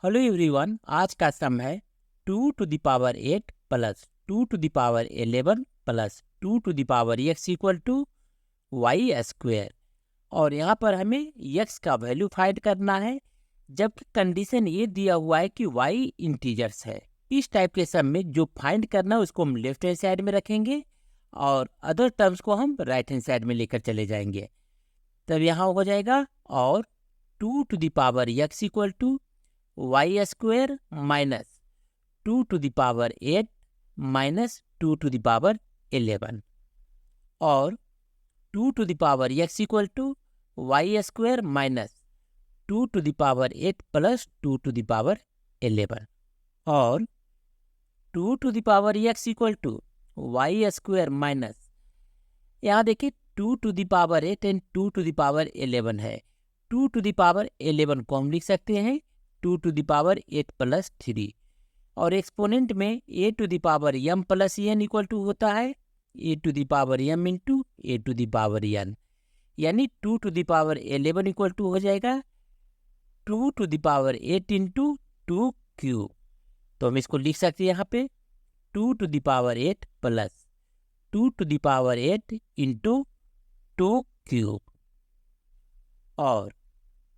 Hello everyone, आज का sum है 2 to the power 8 plus 2 to the power 11 plus 2 to the power x equal to y square. और यहाँ पर हमें x का वैल्यू फाइंड करना है, जबकि कंडीशन ये दिया हुआ है कि y इंटीजर्स है। इस टाइप के सम में जो फाइंड करना है उसको हम लेफ्ट हैंड साइड में रखेंगे और अदर टर्म्स को हम राइट हैंड साइड में लेकर चले जाएंगे। तब यहाँ हो जाएगा और 2 to the power x equal to y square minus 2 to the power 8 minus 2 to the power 11 और 2 to the power x equal to y square minus 2 to the power 8 plus 2 to the power 11 और 2 to the power x equal to y square minus, यहाँ देखिए 2 to the power 8 and 2 to the power 11 है। 2 to the power 11 को हम लिख सकते हैं 2 to the power 8 plus 3 और एक्सपोनेंट में a to the power m plus n equal to होता है a to the power m into a to the power n, यानी 2 to the power 11 equal to हो जाएगा 2 to the power 8 into 2 cube. तो हम इसको लिख सकते हैं यहाँ पे 2 to the power 8 plus 2 to the power 8 into 2 cube और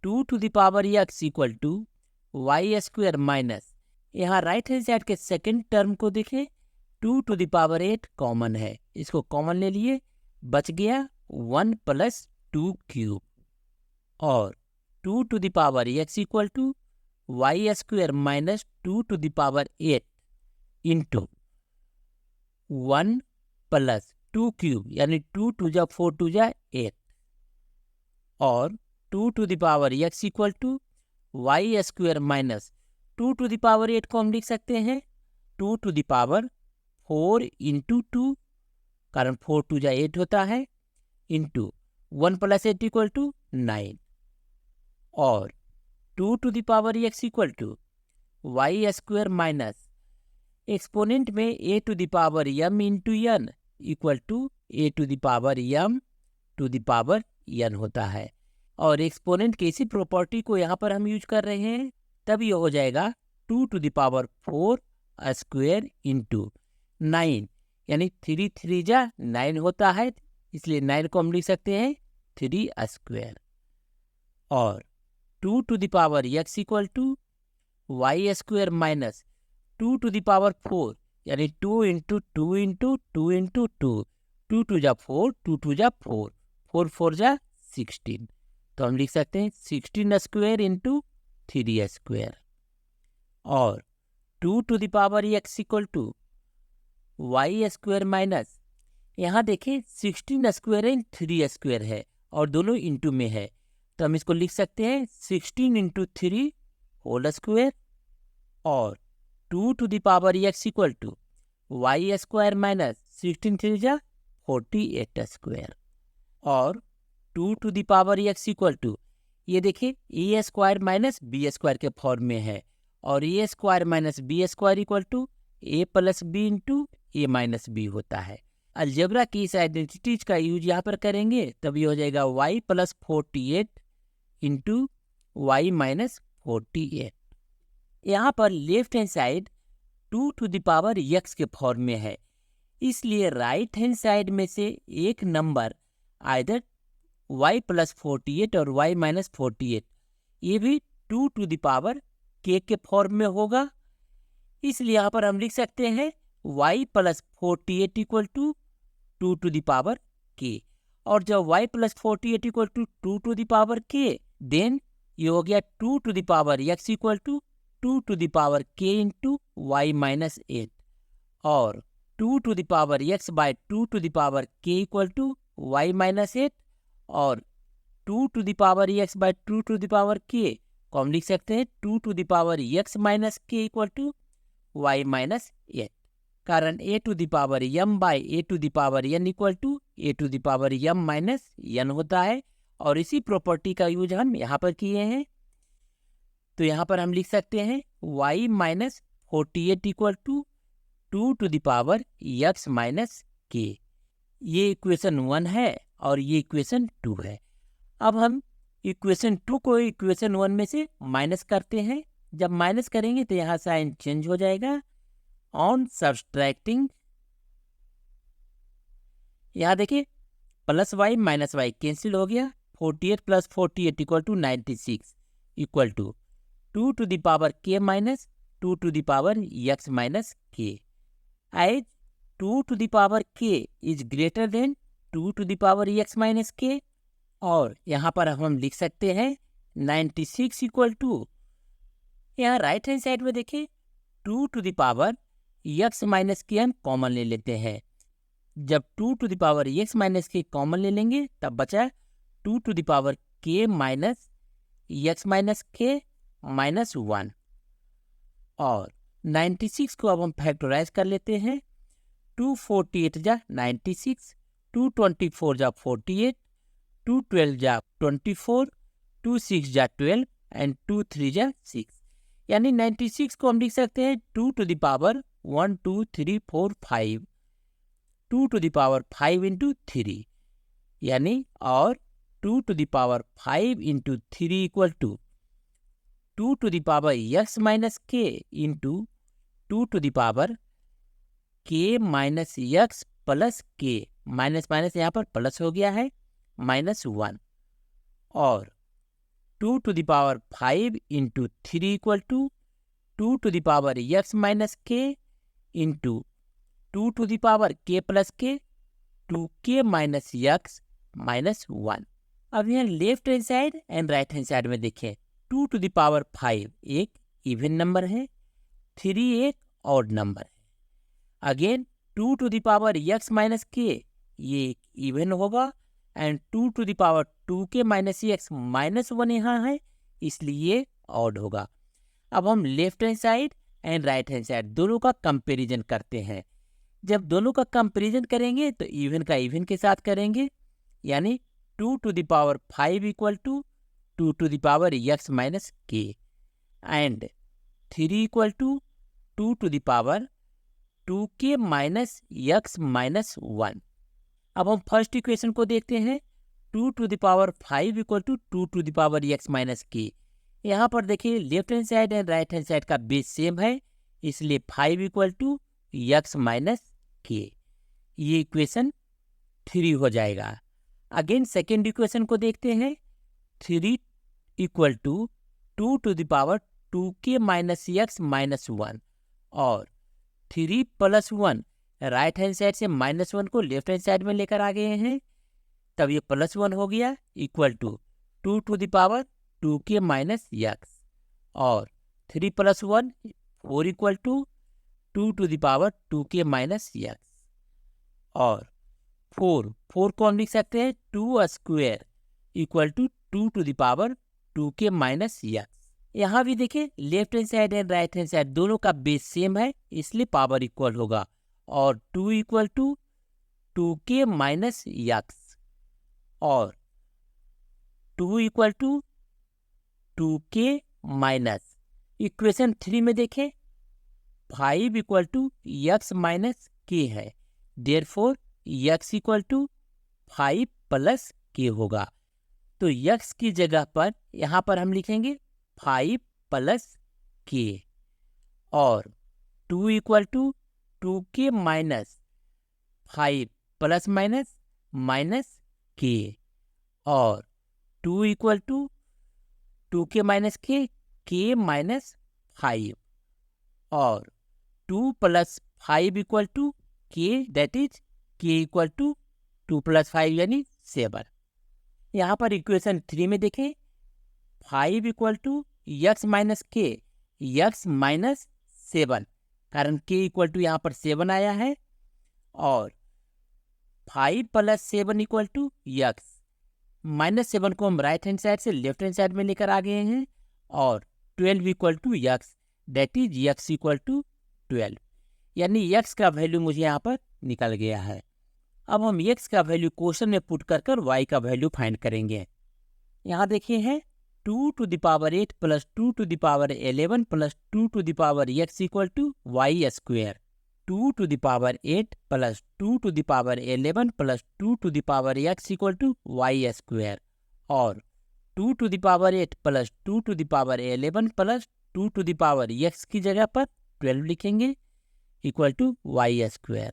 2 to the power x equal to y square minus, यहाँ राइट हैंड साइड के सेकेंड टर्म को देखें 2 टू द पावर 8 कॉमन है, इसको कॉमन ले लिए, बच गया 1 प्लस 2 क्यूब और 2 to the power x equal to y square minus 2 to the power 8 into 1 plus 2 cube, यानी 2 टू जा 4 टू जा 8 और 2 to the power x equal to y square minus 2 to the power 8 को हम लिख सकते हैं 2 टू द पावर 4 इंटू 2, कारण 4 टू जा 8 होता है, इंटू 1 प्लस 8 इक्वल टू 9 और 2 to the power x equal to y square minus exponent में a to the power m into n equal to a to the power m to the power n होता है। और exponent की इसी property को यहाँ पर हम यूज कर रहे हैं, तब ये हो जाएगा 2 to the power 4 square into 9, यानी 3 3 जा 9 होता है, इसलिए 9 को हम लिख सकते हैं 3 स्क्वेयर और 2 to the power x equal to y square minus 2 to the power 4, यानी 2 इंटू 2 इंटू 2 इंटू 2, 2 टू जा 4, 2 टू जा 4, 4 4 जा 16, तो हम लिख सकते हैं 16 स्क्वेयर इंटू 3 स्क्वेयर और 2 to the power x equal to y square minus, यहाँ देखें 16 स्क्वेयर एंड 3 स्क्वेयर है और दोनों इंटू में है, तो हम इसको लिख सकते हैं 16 इंटू 3 होल स्क्वेयर और 2 to the power x equal to y square minus 16 3 जा 48 स्क्वेयर और 2 to the power x equal to, ये देखिए A square minus B square के फॉर्म में है और A square minus B square equal to A plus B into A minus B होता है। अलजेब्रा की इस आइडेंटिटीज का यूज यहाँ पर करेंगे, तब ये हो जाएगा y plus 48 into y minus 48। यहाँ पर left hand side 2 to the power x के फॉर्म में है, इसलिए राइट हैंड साइड में से एक नंबर आइदर y प्लस 48 और y माइनस 48, ये भी 2 टू द पावर k के फॉर्म में होगा, इसलिए यहाँ पर हम लिख सकते हैं y plus 48 equal to 2 to the power k और जब y plus 48 equal to 2 to the power k, then ये हो गया 2 to the power x equal to 2 to the power k into y minus 8 और 2 to the power x by 2 to the power k equal to y minus 8 और 2 to the power x by 2 to the power k को हम लिख सकते हैं 2 to the power x minus k equal to y minus 8, कारण a to the power m by a to the power n equal to a to the power m minus n होता है और इसी प्रॉपर्टी का use हम यहाँ पर किए हैं, तो यहाँ पर हम लिख सकते हैं y minus 48 equal to 2 to the power x minus k। ये इक्वेशन 1 है और ये इक्वेशन 2 है। अब हम इक्वेशन 2 को इक्वेशन 1 में से माइनस करते हैं, जब माइनस करेंगे तो यहाँ साइन चेंज हो जाएगा। ऑन सब्सट्रैक्टिंग, यहाँ देखिए plus y minus y cancel हो गया। 48 plus 48 equal to 96 equal to 2 to the power k minus 2 to the power x minus k. As 2 to the power k is greater than 2 to the power x minus k. और यहाँ पर हम लिख सकते हैं 96 equal to, यहाँ right hand side में देखिए 2 to the power x minus के हम कॉमन ले लेते हैं। जब 2 to the power x minus k common ले लेंगे तब बचा 2 to the power k minus x minus k minus 1। और 96 को अब हम फैक्टराइज कर लेते हैं। 248 जा 96, 224 जा 48, 212 जा 24, 26 जा 12 एंड 23 जा 6। यानी 96 को हम लिख सकते हैं 2 to the power 1 2 3 4 5, 2 to the power 5 into 3, यानी और 2 to the power 5 into 3 equal to 2 to the power x minus k into 2 to the power k minus x plus k, minus minus यहाँ पर प्लस हो गया है, minus 1। और 2 to the power 5 into 3 equal to 2 to the power x minus k into 2 to the power k plus k 2k minus x minus 1। अब यहाँ left hand side and right hand side में देखें 2 to the power 5 एक even number है, 3 एक odd number है। Again 2 to the power x minus k ये एक इवन होगा and 2 to the power 2k minus x minus 1 यहाँ है, इसलिए ऑड होगा। अब हम left hand side and right hand side दोनों का कंपैरिजन करते हैं। जब दोनों का कंपैरिजन करेंगे तो इवन का इवन के साथ करेंगे, यानी 2 to the power 5 equal to 2 to the power x minus k and 3 equal to 2 to the power 2k minus x minus 1। अब हम फर्स्ट इक्वेशन को देखते हैं। 2 to the power 5 equal to 2 to the power x minus k. यहाँ पर देखिए left hand side and right hand side का base same है, इसलिए 5 equal to x minus k, ये इक्वेशन 3 हो जाएगा। अगेन सेकेंड इक्वेशन को देखते हैं। 3 equal to 2 to the power 2k minus x minus 1 और 3 प्लस 1 राइट हैंड साइड से माइनस 1 को लेफ्ट हैंड साइड में लेकर आ गए हैं, तब ये प्लस 1 हो गया equal to 2 to the power 2k minus x और 3 plus 1 4 equal to 2 to the power 2k minus x और 4 को हम लिख सकते हैं 2 square equal to 2 to the power 2k minus x. यहाँ भी देखिए left hand side and right hand side दोनों का बेस सेम है, इसलिए पावर इक्वल होगा और 2 equal to 2k minus x और 2 equal to 2k minus. Equation 3 में देखें 5 equal to x minus k है, therefore x equal to 5 plus k होगा। तो एक्स की जगह पर यहाँ पर हम लिखेंगे 5 प्लस के और 2 equal to 2k minus 5 plus minus minus k और 2 equal to 2k minus k minus 5 और 2 plus 5 equal to k, that is k equal to 2 plus 5 यानी 7। यहाँ पर इक्वेशन 3 में देखें 5 इक्वल टू एक्स माइनस के x minus 7, कारण के इक्वल टू यहाँ पर 7 आया है और 5 plus 7 equal to x, minus 7 को हम राइट हैंड साइड से लेफ्ट हैंड साइड में लेकर आ गए हैं और 12 equal to x, that is x equal to 12, यानी एक्स का वैल्यू मुझे यहाँ पर निकल गया है। अब हम एक्स का वैल्यू क्वेश्चन में पुट कर वाई का वैल्यू फाइंड करेंगे। यहाँ देखिए है 2 to the power 8 plus 2 to the power 11 plus 2 to the power x equal to y square. 2 to the power 8 plus 2 to the power 11 plus 2 to the power x equal to y square और 2 to the power 8 plus 2 to the power 11 plus 2 to the power x की जगह पर 12 लिखेंगे equal to y square,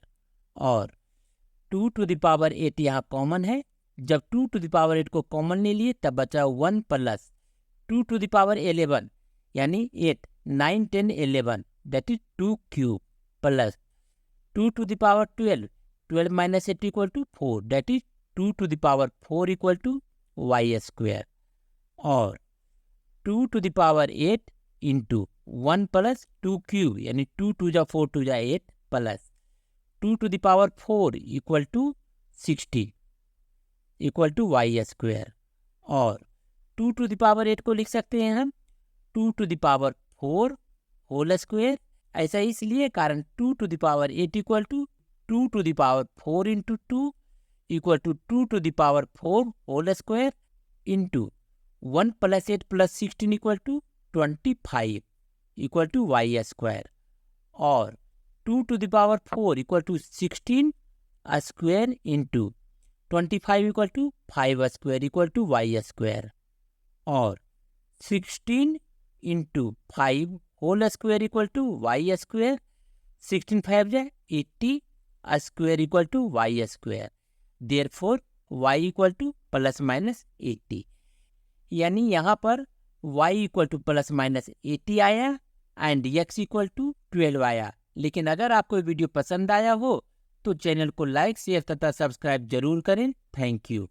और 2 to the power 8 यहाँ common है। जब 2 to the power 8 को कॉमन ले लिए तब बचा 1 प्लस 2 टू द पावर 11 यानी 8 9 10 11 that is 2 cube plus 2 to the power 12 12 minus 8 equal to 4 that is 2 to the power 4 equal to y square, और 2 to the power 8 into 1 plus 2 cube यानी 2 to जा 4 to जा 8 plus 2 to the power 4 equal to 60 equal to y square, और 2 to the power 8 को लिख सकते हैं हम 2 to the power 4 whole square. ऐसा इसलिए कारण 2 to the power 8 equal to 2 to the power 4 into 2 equal to 2 to the power 4 whole square into 1 plus 8 plus 16 equal to 25 equal to y square, और 2 to the power 4 equal to 16 square into 25 equal to 5 square equal to y square, और 16 into 5 whole square equal to y square, 16 5 जाए 80 square equal to y square, therefore y equal to plus minus 80, यानी यहाँ पर y equal to plus minus 80 आया and x equal to 12 आया। लेकिन अगर आपको वीडियो पसंद आया हो तो चैनल को लाइक शेयर तथा सब्सक्राइब जरूर करें। Thank you.